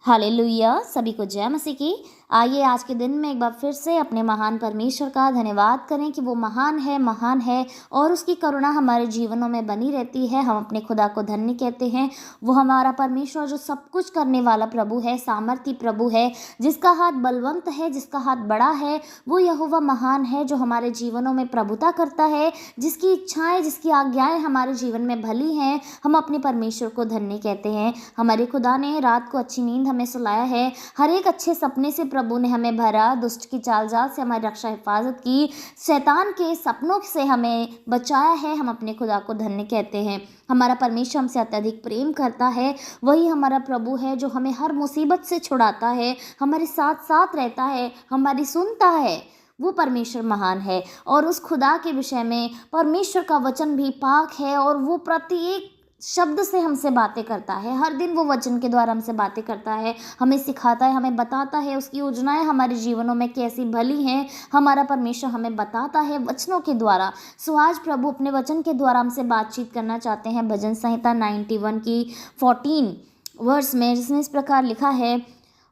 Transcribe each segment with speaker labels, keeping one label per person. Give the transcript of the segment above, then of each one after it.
Speaker 1: Hallelujah. सभी को जय मसीह की। आइए आज के दिन में एक बार फिर से अपने महान परमेश्वर का धन्यवाद करें कि वो महान है और उसकी करुणा हमारे जीवनों में बनी रहती है। हम अपने खुदा को धन्य कहते हैं। वो हमारा परमेश्वर जो सब कुछ करने वाला प्रभु है, सामर्थी प्रभु है, जिसका हाथ बलवंत है, जिसका हाथ बड़ा है। वो यहोवा महान है जो हमारे जीवनों में प्रभुता करता है, जिसकी इच्छाएं, जिसकी आज्ञाएं हमारे जीवन में भली हैं। हम अपने परमेश्वर को धन्य कहते हैं। हमारे खुदा ने रात को अच्छी नींद हमें सुलाया है। हर एक अच्छे सपने से प्रभु ने हमें भरा। दुष्ट की चाल जाल से हमारी रक्षा हिफाजत की। शैतान के सपनों से हमें बचाया है। हम अपने खुदा को धन्य कहते हैं। हमारा परमेश्वर हमसे अत्यधिक प्रेम करता है। वही हमारा प्रभु है जो हमें हर मुसीबत से छुड़ाता है, हमारे साथ साथ रहता है, हमारी सुनता है। वो परमेश्वर महान है और उस खुदा के विषय में परमेश्वर का वचन भी पाक है और वो प्रत्येक शब्द से हमसे बातें करता है। हर दिन वो वचन के द्वारा हमसे बातें करता है, हमें सिखाता है, हमें बताता है उसकी योजनाएं हमारे जीवनों में कैसी भली हैं। हमारा परमेश्वर हमें बताता है वचनों के द्वारा। सो आज प्रभु अपने वचन के द्वारा हमसे बातचीत करना चाहते हैं। भजन संहिता 91 की 14 वर्स में, जिसमें इस प्रकार लिखा है,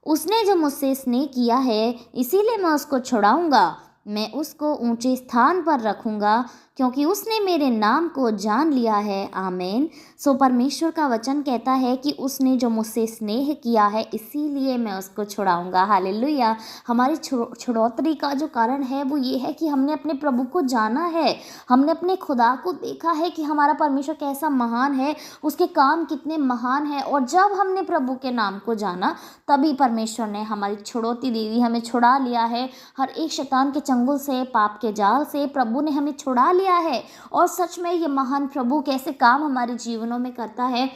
Speaker 1: उसने जो मुझसे स्नेह किया है इसीलिए मैं उसको छुड़ाऊंगा, मैं उसको ऊंचे स्थान पर रखूंगा क्योंकि उसने मेरे नाम को जान लिया है। आमीन। सो परमेश्वर का वचन कहता है कि उसने जो मुझसे स्नेह किया है इसीलिए मैं उसको छुड़ाऊंगा। हालेलुया। हमारी छुड़ौती का जो कारण है वो ये है कि हमने अपने प्रभु को जाना है। हमने अपने खुदा को देखा है कि हमारा परमेश्वर कैसा महान है, उसके काम कितने महान हैं। और जब हमने प्रभु के नाम को जाना तभी परमेश्वर ने हमारी छुड़ौती दे दी, हमें छुड़ा लिया है। हर एक शैतान के चंगुल से, पाप के जाल से प्रभु ने हमें छुड़ा लिया है। और सच में ये महान प्रभु कैसे काम हमारे जीवनों में करता है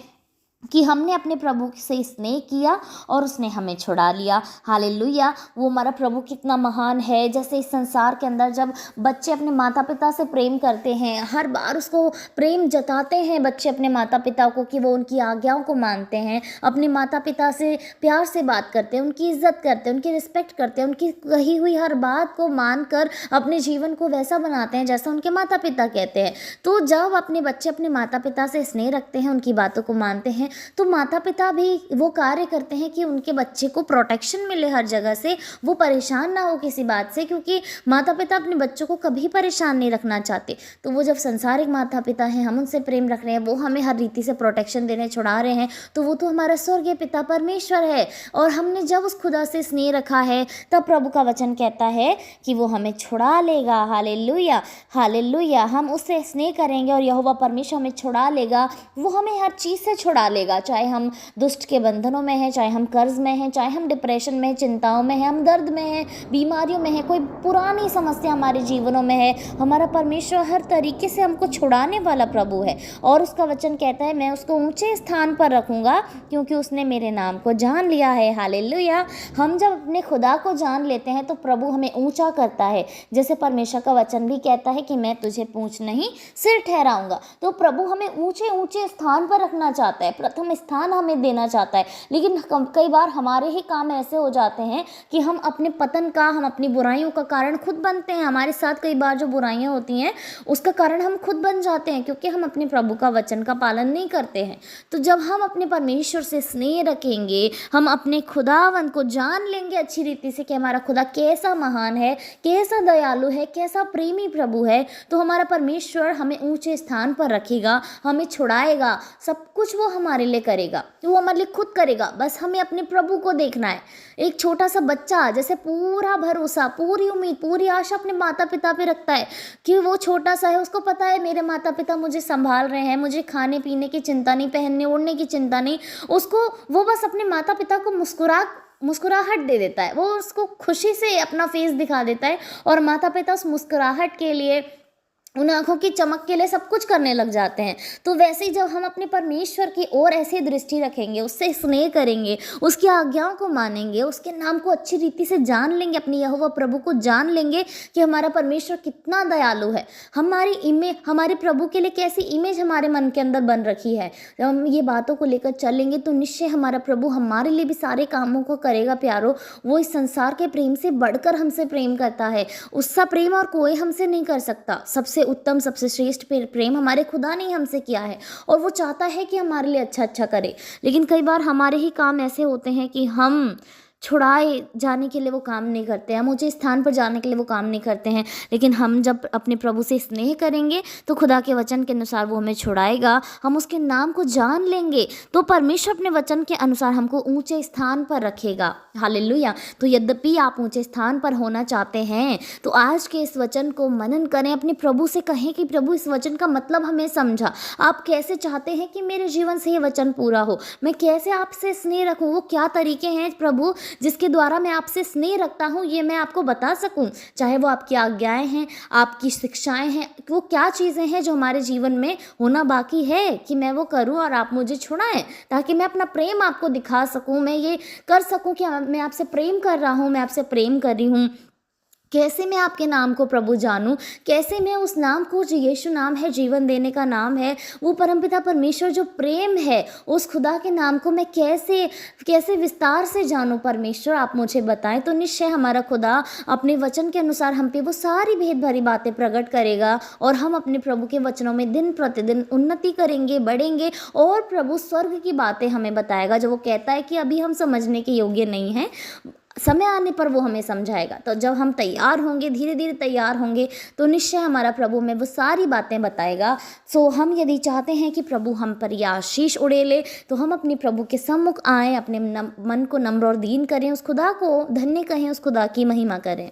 Speaker 1: कि हमने अपने प्रभु से स्नेह किया और उसने हमें छुड़ा लिया। हालेलुया। वो हमारा प्रभु कितना महान है। जैसे इस संसार के अंदर जब बच्चे अपने माता पिता से प्रेम करते हैं, हर बार उसको प्रेम जताते हैं बच्चे अपने माता पिता को कि वो उनकी आज्ञाओं को मानते हैं, अपने माता पिता से प्यार से बात करते हैं, उनकी इज्जत करते हैं, उनकी रिस्पेक्ट करते हैं, उनकी कही हुई हर बात को मानकर अपने जीवन को वैसा बनाते हैं जैसा उनके माता पिता कहते हैं। तो जब अपने बच्चे अपने माता पिता से स्नेह रखते हैं, उनकी बातों को मानते हैं, तो माता पिता भी वो कार्य करते हैं कि उनके बच्चे को प्रोटेक्शन मिले हर जगह से, वो परेशान ना हो किसी बात से, क्योंकि माता पिता अपने बच्चों को कभी परेशान नहीं रखना चाहते। तो वो जब संसारिक माता पिता हैं, हम उनसे प्रेम रख रहे हैं, वो हमें हर रीति से प्रोटेक्शन देने छुड़ा रहे हैं, तो वो तो हमारा स्वर्गीय पिता परमेश्वर है। और हमने जब उस खुदा से स्नेह रखा है तब प्रभु का वचन कहता है कि वो हमें छुड़ा लेगा। हालेलुया। हालेलुया। हम उससे स्नेह करेंगे और यहोवा परमेश्वर हमें छुड़ा लेगा। वो हमें हर चीज़ से छुड़ा लेगा, चाहे हम दुष्ट के बंधनों में हैं, चाहे हम कर्ज में हैं, चाहे हम डिप्रेशन में, चिंताओं में हैं, हम दर्द में हैं, बीमारियों में हैं, कोई पुरानी समस्या हमारे जीवनों में है। हमारा परमेश्वर हर तरीके से हमको छुड़ाने वाला प्रभु है। और उसका वचन कहता है, मैं उसको ऊंचे स्थान पर रखूंगा क्योंकि उसने मेरे नाम को जान लिया है। हालेलुया। हम जब अपने खुदा को जान लेते हैं तो प्रभु हमें ऊंचा करता है। जैसे परमेश्वर का वचन भी कहता है कि मैं तुझे पूंछ नहीं सिर ठहराऊंगा। तो प्रभु हमें ऊंचे ऊंचे स्थान पर रखना चाहता है, प्रथम स्थान हमें देना चाहता है। लेकिन कई बार हमारे ही काम ऐसे हो जाते हैं कि हम अपने पतन का, हम अपनी बुराइयों का कारण खुद बनते हैं। हमारे साथ कई बार जो बुराइयां होती हैं उसका कारण हम खुद बन जाते हैं, क्योंकि हम अपने प्रभु का वचन का पालन नहीं करते हैं। तो जब हम अपने परमेश्वर से स्नेह रखेंगे, हम अपने खुदावन को जान लेंगे अच्छी रीति से कि हमारा खुदा कैसा महान है, कैसा दयालु है, कैसा प्रेमी प्रभु है, तो हमारा परमेश्वर हमें ऊंचे स्थान पर रखेगा, हमें छुड़ाएगा, सब कुछ वो हमारे लिए करेगा, वो हमारे लिए खुद करेगा। बस हमें अपने प्रभु को देखना है। एक छोटा सा बच्चा जैसे पूरा भरोसा, पूरी उम्मीद, पूरी आशा अपने माता पिता पे रखता है कि वो छोटा सा है, उसको पता है मेरे माता पिता मुझे संभाल रहे हैं, मुझे खाने पीने की चिंता नहीं, पहनने ओढ़ने की चिंता नहीं। उसको वो बस अपने माता पिता को मुस्कुराहट दे देता है, वो उसको खुशी से अपना फेस दिखा देता है और माता पिता उस मुस्कुराहट के लिए, उन आँखों की चमक के लिए सब कुछ करने लग जाते हैं। तो वैसे ही जब हम अपने परमेश्वर की ओर ऐसी दृष्टि रखेंगे, उससे स्नेह करेंगे, उसकी आज्ञाओं को मानेंगे, उसके नाम को अच्छी रीति से जान लेंगे, अपने यहोवा प्रभु को जान लेंगे कि हमारा परमेश्वर कितना दयालु है, हमारी इमेज, हमारे प्रभु के लिए कैसी इमेज हमारे मन के अंदर बन रखी है। जब हम ये बातों को लेकर चलेंगे तो निश्चय हमारा प्रभु हमारे लिए भी सारे कामों को करेगा। प्यारो, वो इस संसार के प्रेम से बढ़कर हमसे प्रेम करता है। उसका प्रेम और कोई हमसे नहीं कर सकता। सबसे सबसे उत्तम, सबसे श्रेष्ठ प्रेम हमारे खुदा ने ही हमसे किया है और वो चाहता है कि हमारे लिए अच्छा अच्छा करे। लेकिन कई बार हमारे ही काम ऐसे होते हैं कि हम छुड़ाए जाने के लिए वो काम नहीं करते, हम ऊँचे स्थान पर जाने के लिए वो काम नहीं करते हैं। लेकिन हम जब अपने प्रभु से स्नेह करेंगे तो खुदा के वचन के अनुसार वो हमें छुड़ाएगा, हम उसके नाम को जान लेंगे तो परमेश्वर अपने वचन के अनुसार हमको ऊँचे स्थान पर रखेगा। हालेलुया। तो यद्यपि आप ऊँचे स्थान पर होना चाहते हैं तो आज के इस वचन को मनन करें, अपने प्रभु से कहें कि प्रभु इस वचन का मतलब हमें समझा, आप कैसे चाहते हैं कि मेरे जीवन से ये वचन पूरा हो, मैं कैसे आपसे स्नेह रखूं, वो क्या तरीके हैं प्रभु जिसके द्वारा मैं आपसे स्नेह रखता हूँ, ये मैं आपको बता सकूँ। चाहे वो आपकी आज्ञाएं हैं, आपकी शिक्षाएं हैं, वो क्या चीज़ें हैं जो हमारे जीवन में होना बाकी है कि मैं वो करूँ और आप मुझे छुड़ाएं, ताकि मैं अपना प्रेम आपको दिखा सकूँ, मैं ये कर सकूँ कि मैं आपसे प्रेम कर रहा हूँ, मैं आपसे प्रेम कर रही हूँ। कैसे मैं आपके नाम को प्रभु जानूं, कैसे मैं उस नाम को जो यीशु नाम है, जीवन देने का नाम है, वो परमपिता परमेश्वर जो प्रेम है, उस खुदा के नाम को मैं कैसे कैसे विस्तार से जानूं। परमेश्वर आप मुझे बताएं। तो निश्चय हमारा खुदा अपने वचन के अनुसार हम पे वो सारी भेद भरी बातें प्रकट करेगा और हम अपने प्रभु के वचनों में दिन प्रतिदिन उन्नति करेंगे, बढ़ेंगे और प्रभु स्वर्ग की बातें हमें बताएगा जो वो कहता है कि अभी हम समझने के योग्य नहीं हैं, समय आने पर वो हमें समझाएगा। तो जब हम तैयार होंगे, धीरे धीरे तैयार होंगे, तो निश्चय हमारा प्रभु में वो सारी बातें बताएगा। सो हम यदि चाहते हैं कि प्रभु हम पर यह आशीष उड़ेले तो हम अपने प्रभु के सम्मुख आएँ, अपने मन को नम्र और दीन करें, उस खुदा को धन्य कहें, उस खुदा की महिमा करें।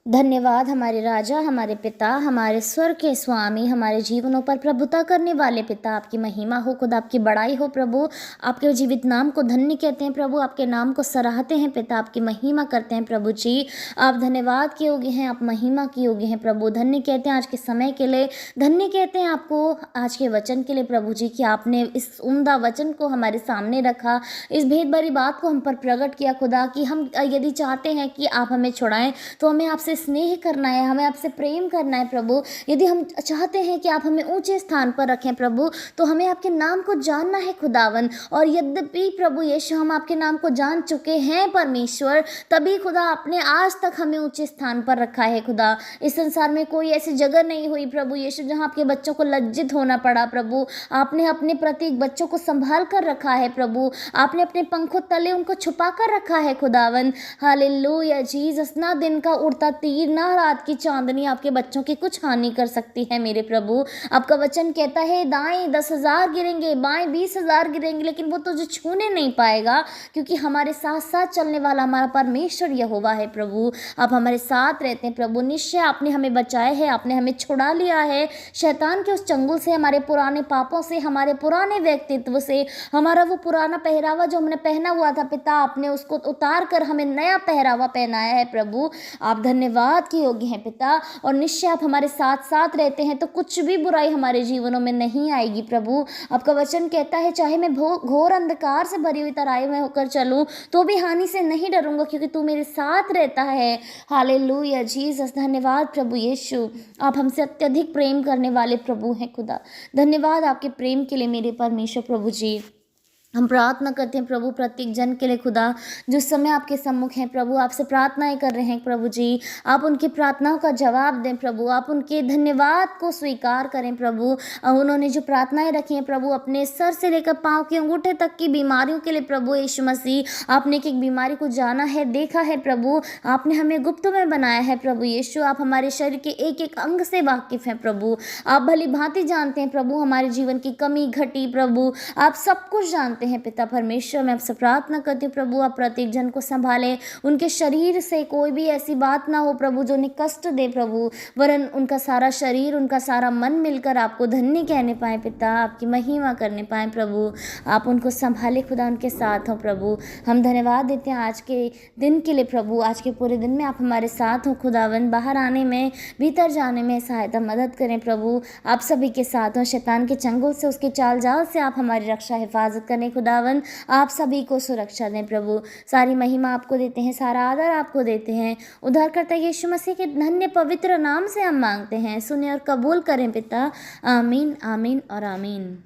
Speaker 1: धन्यवाद हमारे राजा, हमारे पिता, हमारे स्वर्ग के स्वामी, हमारे जीवनों पर प्रभुता करने वाले पिता, आपकी महिमा हो, खुद आपकी बड़ाई हो प्रभु। आपके जीवित नाम को धन्य कहते हैं प्रभु, आपके नाम को सराहते हैं पिता, आपकी महिमा करते हैं प्रभु जी। आप धन्यवाद के योग्य हैं, आप महिमा के योग्य हैं प्रभु। धन्य कहते हैं आज के समय के लिए, धन्य कहते हैं आपको आज के वचन के लिए प्रभु जी कि आपने इस उम्दा वचन को हमारे सामने रखा, इस भेद भरी बात को हम पर प्रकट किया खुदा कि हम यदि चाहते हैं कि आप हमें छुड़ाएं तो हमें आपसे स्नेह करना है, हमें आपसे प्रेम करना है प्रभु। यदि हम चाहते हैं कि आप हमें ऊंचे स्थान पर रखें प्रभु तो हमें आपके नाम को जानना है खुदावन। और यद्यपि प्रभु यीशु हम आपके नाम को जान चुके हैं परमेश्वर, तभी खुदा आपने आज तक हमें ऊंचे स्थान पर रखा है खुदा। इस संसार में कोई ऐसी जगह नहीं हुई प्रभु यीशु जहाँ आपके बच्चों को लज्जित होना पड़ा प्रभु। आपने अपने प्रत्येक बच्चों को संभाल कर रखा है प्रभु, आपने अपने पंखों तले उनको छुपा कर रखा है खुदावन। Hallelujah Jesus. ना दिन का उड़ता तीर ना रात की चांदनी आपके बच्चों की कुछ हानि कर सकती है मेरे प्रभु। आपका वचन कहता है दाएं 10,000 गिरेंगे, बाएं 20,000 गिरेंगे, लेकिन वो तुझे छूने नहीं पाएगा, क्योंकि हमारे साथ साथ चलने वाला हमारा परमेश्वर यहोवा है प्रभु। आप हमारे साथ रहते हैं प्रभु। निश्चय आपने हमें बचाया है, आपने हमें छुड़ा लिया है शैतान के उस चंगुल से, हमारे पुराने पापों से, हमारे पुराने व्यक्तित्व से, हमारा वो पुराना पहरावा जो हमने पहना हुआ था पिता, आपने उसको उतार कर हमें नया पहरावा पहनाया है प्रभु। आप धन्यवाद के योग्य हैं पिता। और निश्चय आप हमारे साथ साथ रहते हैं तो कुछ भी बुराई हमारे जीवनों में नहीं आएगी प्रभु। आपका वचन कहता है चाहे मैं घोर अंधकार से भरी हुई तराई में होकर चलूं तो भी हानि से नहीं डरूंगा, क्योंकि तू मेरे साथ रहता है। Hallelujah Jesus. धन्यवाद प्रभु यीशु, आप हमसे अत्यधिक प्रेम करने वाले प्रभु हैं खुदा। धन्यवाद आपके प्रेम के लिए मेरे परमेश्वर प्रभु जी। हम प्रार्थना करते हैं प्रभु प्रत्येक जन के लिए खुदा जो समय आपके सम्मुख हैं प्रभु, आपसे प्रार्थनाएं कर रहे हैं प्रभु जी। आप उनकी प्रार्थनाओं का जवाब दें प्रभु, आप उनके धन्यवाद को स्वीकार करें प्रभु। उन्होंने जो प्रार्थनाएं रखी हैं प्रभु, अपने सर से लेकर पाँव के अंगूठे तक की बीमारियों के लिए प्रभु यीशु मसीह, आपने एक एक बीमारी को जाना है, देखा है प्रभु, आपने हमें गुप्त में बनाया है प्रभु यीशु। आप हमारे शरीर के एक एक अंग से वाकिफ हैं प्रभु, आप भली भांति जानते हैं प्रभु हमारे जीवन की कमी घटी प्रभु, आप सब कुछ जानते हैं पिता परमेश्वर। मैं आपसे प्रार्थना करती हूँ प्रभु आप प्रत्येक जन को संभालें, उनके शरीर से कोई भी ऐसी बात ना हो प्रभु जो उन्हें कष्ट दे प्रभु, वरन उनका सारा शरीर, उनका सारा मन मिलकर आपको धन्य कहने पाए पिता, आपकी महिमा करने पाए प्रभु। आप उनको संभाले खुदा, उनके साथ हो प्रभु। हम धन्यवाद देते हैं आज के दिन के लिए प्रभु, आज के पूरे दिन में आप हमारे साथ हो खुदावन। बाहर आने में, भीतर जाने में सहायता मदद करें प्रभु, आप सभी के साथ हो। शैतान के चंगुल से, उसके चाल जाल से आप हमारी रक्षा हिफाजत करें खुदावन। आप सभी को सुरक्षा दें प्रभु। सारी महिमा आपको देते हैं, सारा आदर आपको देते हैं। उद्धारकर्ता यीशु मसीह के धन्य पवित्र नाम से हम मांगते हैं, सुने और कबूल करें पिता। आमीन, आमीन और आमीन।